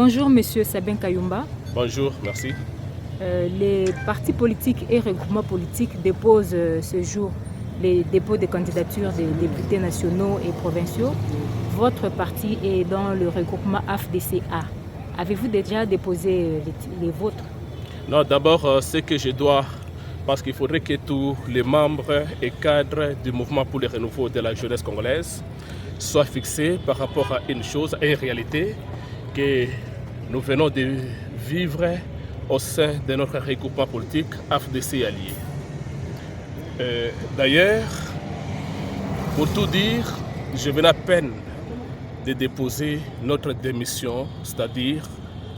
Bonjour Monsieur Sabin Kayumba. Bonjour, merci. Les partis politiques et regroupements politiques déposent ce jour les dépôts de candidatures des députés nationaux et provinciaux. Votre parti est dans le regroupement AFDCA. Avez-vous déjà déposé les vôtres? Non, d'abord, ce que je dois, parce qu'il faudrait que tous les membres et cadres du mouvement pour le renouveau de la jeunesse congolaise soient fixés par rapport à une chose, à une réalité que nous venons de vivre au sein de notre regroupement politique AFDC allié. D'ailleurs, pour tout dire, je venais à peine de déposer notre démission, c'est-à-dire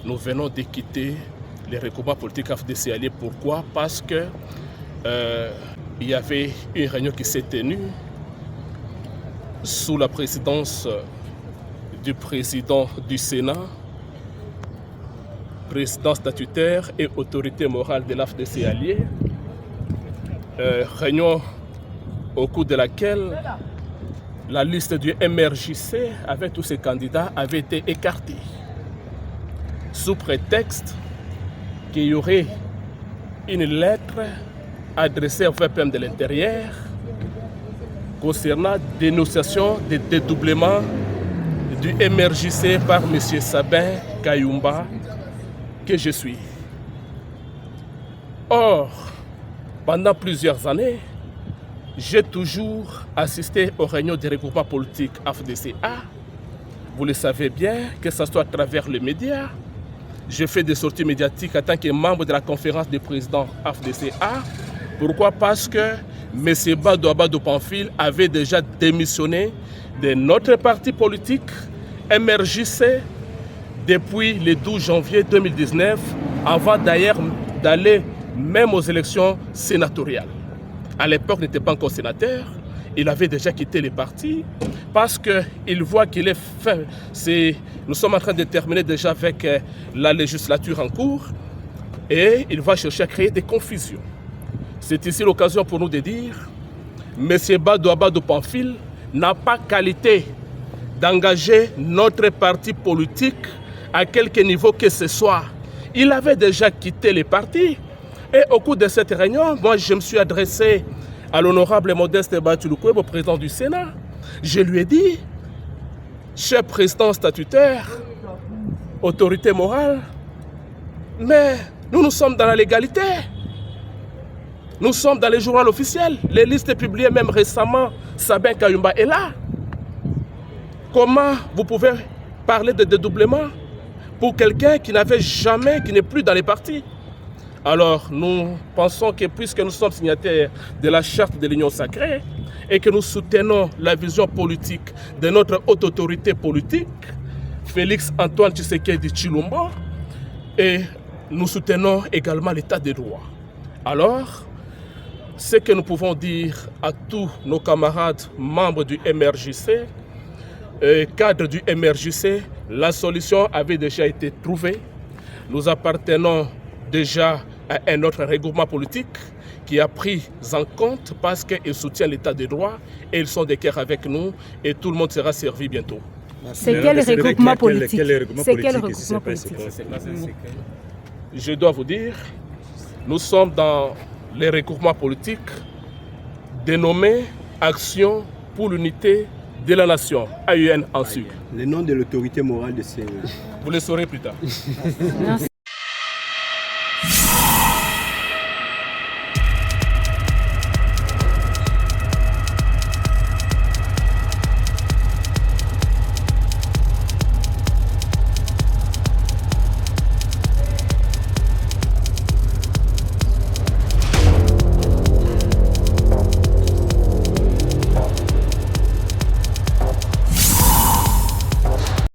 nous venons de quitter les regroupements politiques AFDC allié. Pourquoi? Parce que il y avait une réunion qui s'est tenue sous la présidence du président du Sénat, président statutaire et autorité morale de l'AFDC allié. Réunion au cours de laquelle la liste du MRJC avec tous ses candidats avait été écartée sous prétexte qu'il y aurait une lettre adressée au VPM de l'Intérieur concernant dénonciation des dédoublements du MRJC par M. Sabin Kayumba, que je suis. Or, pendant plusieurs années, j'ai toujours assisté aux réunions des regroupements politiques AFDCA. Vous le savez bien, que ce soit à travers les médias. Je fais des sorties médiatiques en tant que membre de la conférence des présidents AFDCA. Pourquoi? Parce que M. Badou Abadou Pamphile avait déjà démissionné de notre parti politique MRJC depuis le 12 janvier 2019, avant d'ailleurs d'aller même aux élections sénatoriales. À l'époque, il n'était pas encore sénateur, il avait déjà quitté le parti parce qu'il voit qu'il est fin. Nous sommes en train de terminer déjà avec la législature en cours et il va chercher à créer des confusions. C'est ici l'occasion pour nous de dire M. Badou Abadou Pamphile n'a pas qualité d'engager notre parti politique à quelque niveau que ce soit. Il avait déjà quitté le parti. Et au cours de cette réunion, moi je me suis adressé à l'honorable Modeste Batulukweb, au président du Sénat. Je lui ai dit, cher président statutaire, autorité morale, mais nous sommes dans la légalité. Nous sommes dans les journaux officiels. Les listes publiées même récemment, Sabin Kayumba est là. Comment vous pouvez parler de dédoublement pour quelqu'un qui n'avait jamais, qui n'est plus dans les partis? Alors, nous pensons que puisque nous sommes signataires de la charte de l'Union sacrée et que nous soutenons la vision politique de notre haute autorité politique, Félix Antoine Tshisekedi Tshilombo, et nous soutenons également l'état de droit. Alors, ce que nous pouvons dire à tous nos camarades membres du MRJC, cadres du MRJC, la solution avait déjà été trouvée. Nous appartenons déjà à un autre regroupement politique qui a pris en compte parce qu'il soutient l'état de droit et ils sont de cœur avec nous et tout le monde sera servi bientôt. C'est quel regroupement politique? C'est quel regroupement politique? Je dois vous dire, nous sommes dans les regroupements politiques dénommés Action pour l'unité de la nation, AUN en sucre. Le nom de l'autorité morale de ces... Vous le saurez plus tard. Merci.